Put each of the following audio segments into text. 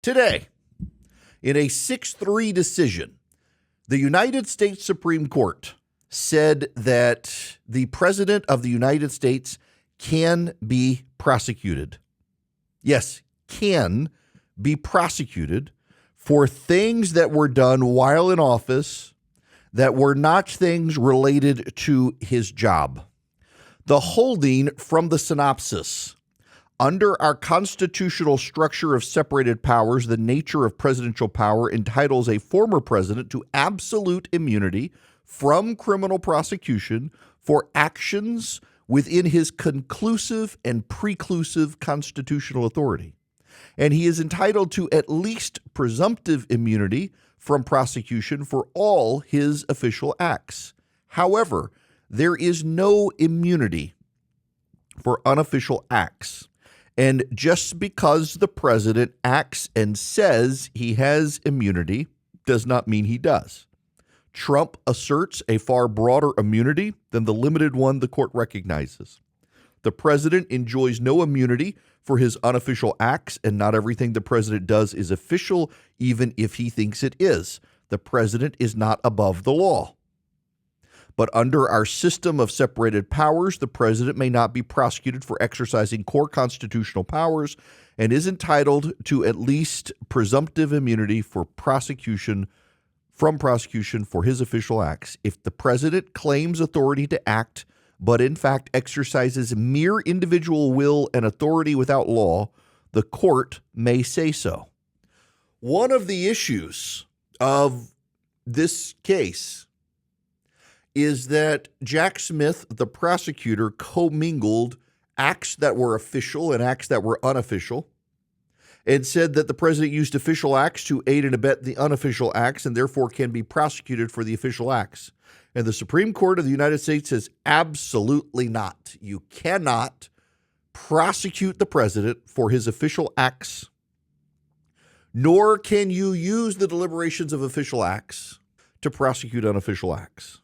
Today, in a 6-3 decision, the United States Supreme Court said that the President of the United States can be prosecuted. Yes, can be prosecuted for things that were done while in office that were not things related to his job. The holding from the synopsis: under our constitutional structure of separated powers, the nature of presidential power entitles a former president to absolute immunity from criminal prosecution for actions within his conclusive and preclusive constitutional authority. And he is entitled to at least presumptive immunity from prosecution for all his official acts. However, there is no immunity for unofficial acts. And just because the president acts and says he has immunity does not mean he does. Trump asserts a far broader immunity than the limited one the court recognizes. The president enjoys no immunity for his unofficial acts, and not everything the president does is official, even if he thinks it is. The president is not above the law. But under our system of separated powers, the president may not be prosecuted for exercising core constitutional powers and is entitled to at least presumptive immunity for prosecution for his official acts. If the president claims authority to act, but in fact exercises mere individual will and authority without law, the court may say so. One of the issues of this case is that Jack Smith, the prosecutor, commingled acts that were official and acts that were unofficial, and said that the president used official acts to aid and abet the unofficial acts and therefore can be prosecuted for the official acts. And the Supreme Court of the United States says absolutely not. You cannot prosecute the president for his official acts, nor can you use the deliberations of official acts to prosecute unofficial acts.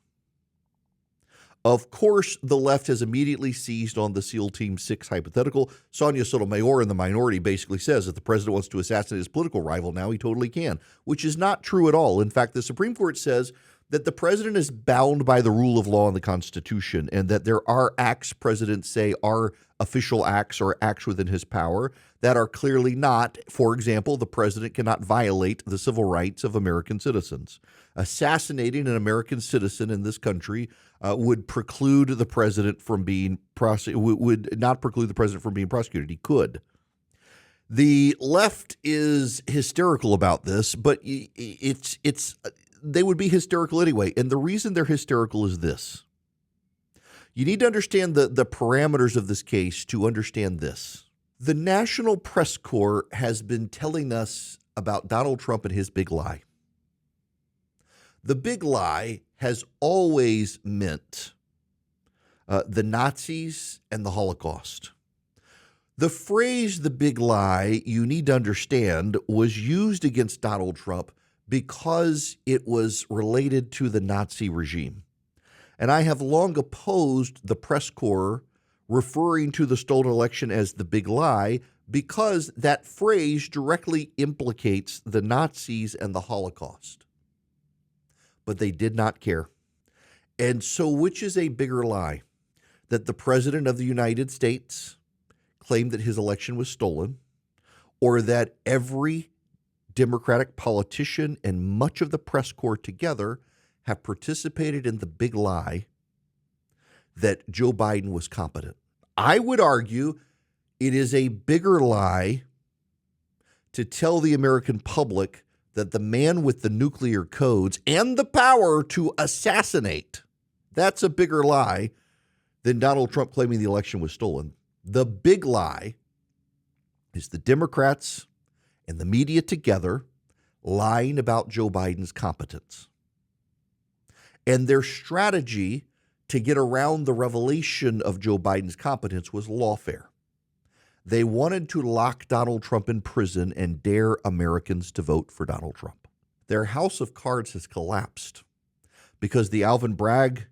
Of course, the left has immediately seized on the SEAL Team 6 hypothetical. Sonia Sotomayor in the minority basically says that the president wants to assassinate his political rival now, he totally can, which is not true at all. In fact, the Supreme Court says that the president is bound by the rule of law and the Constitution, and that there are acts presidents say are official acts or acts within his power that are clearly not. For example, the president cannot violate the civil rights of American citizens. Assassinating an American citizen in this country would preclude the president from being would not preclude the president from being prosecuted. He could. The left is hysterical about this, but it's they would be hysterical anyway. And the reason they're hysterical is this. You need to understand the parameters of this case to understand this. The National Press Corps has been telling us about Donald Trump and his big lie. The big lie has always meant the Nazis and the Holocaust. The phrase "the big lie," you need to understand, was used against Donald Trump because it was related to the Nazi regime. And I have long opposed the press corps referring to the stolen election as the big lie because that phrase directly implicates the Nazis and the Holocaust. But they did not care. And so which is a bigger lie? That the president of the United States claimed that his election was stolen, or that every Democratic politician and much of the press corps together have participated in the big lie that Joe Biden was competent? I would argue it is a bigger lie to tell the American public that the man with the nuclear codes and the power to assassinate, that's a bigger lie than Donald Trump claiming the election was stolen. The big lie is the Democrats and the media together lying about Joe Biden's competence. And their strategy to get around the revelation of Joe Biden's competence was lawfare. They wanted to lock Donald Trump in prison and dare Americans to vote for Donald Trump. Their house of cards has collapsed because the Alvin Bragg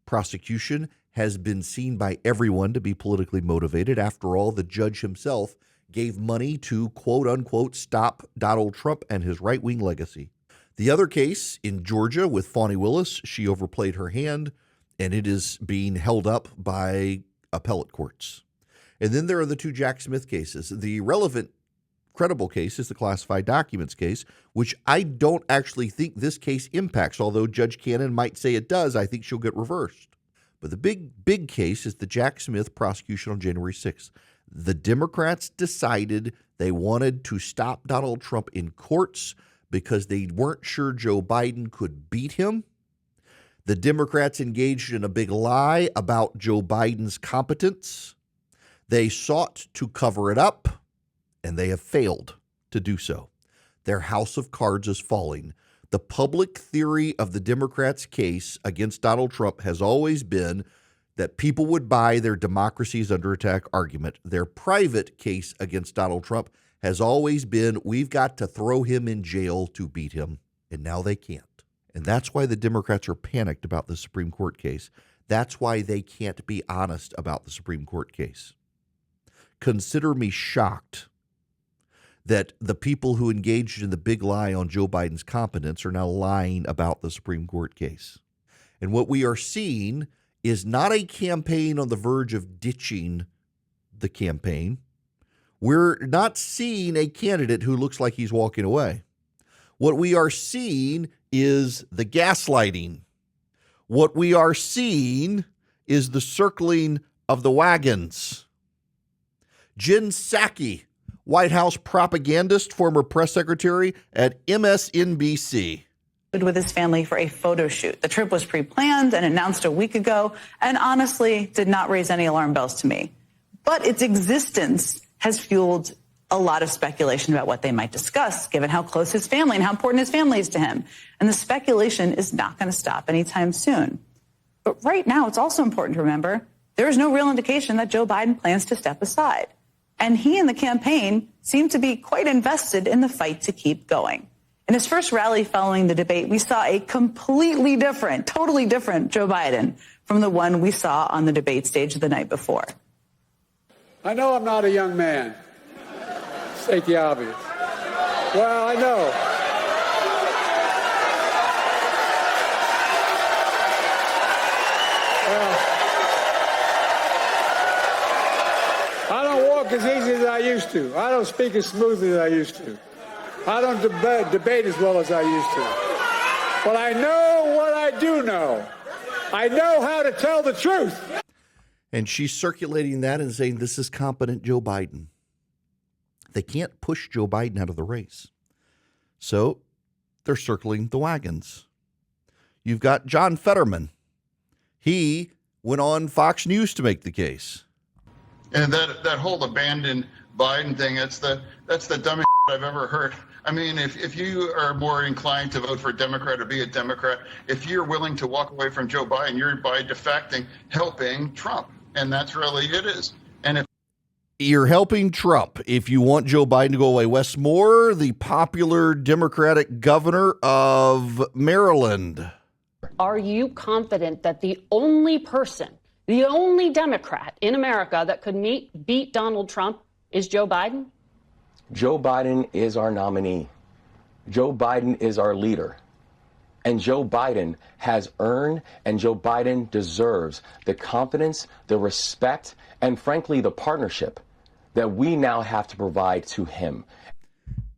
prosecution has been seen by everyone to be politically motivated. After all, the judge himself gave money to quote unquote stop Donald Trump and his right-wing legacy. The other case in Georgia with Fani Willis, she overplayed her hand, and it is being held up by appellate courts. And then there are the two Jack Smith cases. The relevant, credible case is the classified documents case, which I don't actually think this case impacts, although Judge Cannon might say it does. I think she'll get reversed. But the big case is the Jack Smith prosecution on January 6th. The Democrats decided they wanted to stop Donald Trump in courts because they weren't sure Joe Biden could beat him. The Democrats engaged in a big lie about Joe Biden's competence. They sought to cover it up, and they have failed to do so. Their house of cards is falling. The public theory of the Democrats' case against Donald Trump has always been that people would buy their democracy is under attack argument. Their private case against Donald Trump has always been, we've got to throw him in jail to beat him, and now they can't. And that's why the Democrats are panicked about the Supreme Court case. That's why they can't be honest about the Supreme Court case. Consider me shocked that the people who engaged in the big lie on Joe Biden's competence are now lying about the Supreme Court case. And what we are seeing is not a campaign on the verge of ditching the campaign. We're not seeing a candidate who looks like he's walking away. What we are seeing is the gaslighting. What we are seeing is the circling of the wagons. Jen Psaki, White House propagandist, former press secretary at MSNBC. With his family for a photo shoot. The trip was pre-planned and announced a week ago, and honestly did not raise any alarm bells to me. But its existence has fueled a lot of speculation about what they might discuss, given how close his family and how important his family is to him. And the speculation is not going to stop anytime soon. But right now, it's also important to remember there is no real indication that Joe Biden plans to step aside. And he and the campaign seem to be quite invested in the fight to keep going. In his first rally following the debate, we saw a completely different, totally different Joe Biden from the one we saw on the debate stage the night before. I know I'm not a young man. State the obvious. Well, I know. I don't walk as easy as I used to. I don't speak as smoothly as I used to. I don't debate as well as I used to. But I know what I do know. I know how to tell the truth. And she's circulating that and saying this is competent Joe Biden. They can't push Joe Biden out of the race. So they're circling the wagons. You've got John Fetterman. He went on Fox News to make the case. And that whole abandoned Biden thing, that's the dumbest I've ever heard. I mean, if you are more inclined to vote for a Democrat or be a Democrat, if you're willing to walk away from Joe Biden, you're by defecting helping Trump. And that's really it is. And if you're helping Trump, if you want Joe Biden to go away, Wes Moore, the popular Democratic governor of Maryland. Are you confident that the only person, the only Democrat in America that could beat Donald Trump is Joe Biden? Joe Biden is our nominee. Joe Biden is our leader. And Joe Biden has earned and Joe Biden deserves the confidence, the respect, and frankly, the partnership that we now have to provide to him.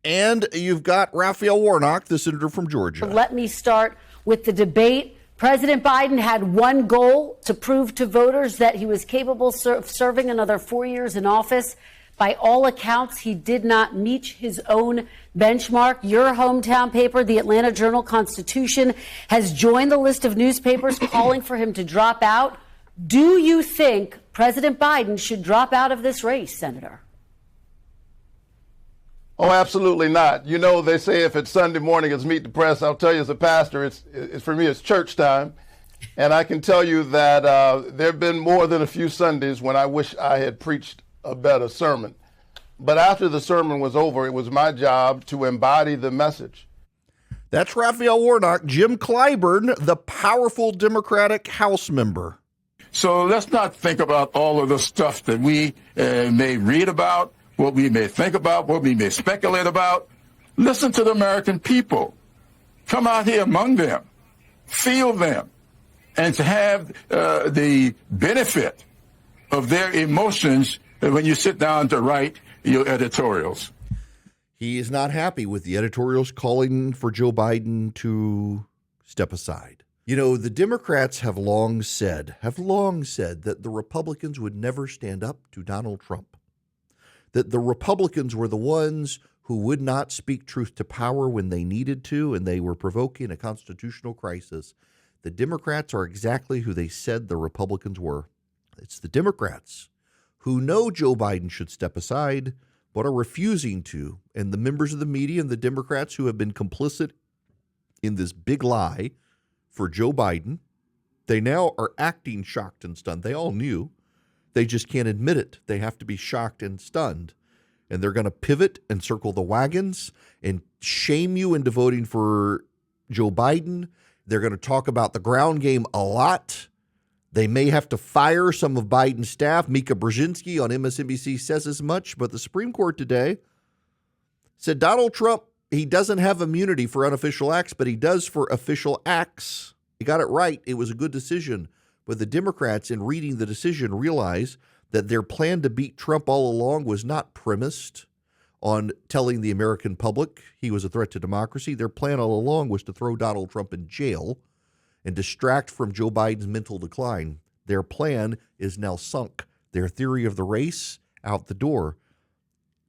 And you've got Raphael Warnock, the senator from Georgia. Let me start with the debate. President Biden had one goal: to prove to voters that he was capable of serving another 4 years in office. By all accounts, he did not meet his own benchmark. Your hometown paper, the Atlanta Journal-Constitution, has joined the list of newspapers calling for him to drop out. Do you think President Biden should drop out of this race, Senator? Oh, absolutely not. You know, they say if it's Sunday morning, it's meet the press. I'll tell you as a pastor, it's for me, it's church time. And I can tell you that there have been more than a few Sundays when I wish I had preached a better sermon. But after the sermon was over, it was my job to embody the message. That's Raphael Warnock. Jim Clyburn, the powerful Democratic House member. So let's not think about all of the stuff that we may read about, what we may think about, what we may speculate about. Listen to the American people. Come out here among them, feel them, and to have the benefit of their emotions when you sit down to write your editorials. He is not happy with the editorials calling for Joe Biden to step aside. You know, the Democrats have long said that the Republicans would never stand up to Donald Trump, that the Republicans were the ones who would not speak truth to power when they needed to, and they were provoking a constitutional crisis. The Democrats are exactly who they said the Republicans were. It's the Democrats who know Joe Biden should step aside, but are refusing to. And the members of the media and the Democrats who have been complicit in this big lie for Joe Biden, they now are acting shocked and stunned. They all knew. They just can't admit it. They have to be shocked and stunned. And they're going to pivot and circle the wagons and shame you into voting for Joe Biden. They're going to talk about the ground game a lot. They may have to fire some of Biden's staff. Mika Brzezinski on MSNBC says as much, but the Supreme Court today said Donald Trump, he doesn't have immunity for unofficial acts, but he does for official acts. He got it right. It was a good decision. But the Democrats, in reading the decision, realize that their plan to beat Trump all along was not premised on telling the American public he was a threat to democracy. Their plan all along was to throw Donald Trump in jail and distract from Joe Biden's mental decline. Their plan is now sunk. Their theory of the race out the door.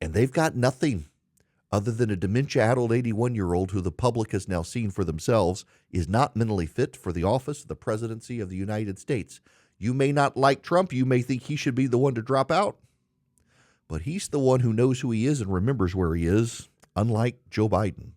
And they've got nothing other than a dementia-addled 81-year-old who the public has now seen for themselves is not mentally fit for the office of the presidency of the United States. You may not like Trump. You may think he should be the one to drop out. But he's the one who knows who he is and remembers where he is, unlike Joe Biden.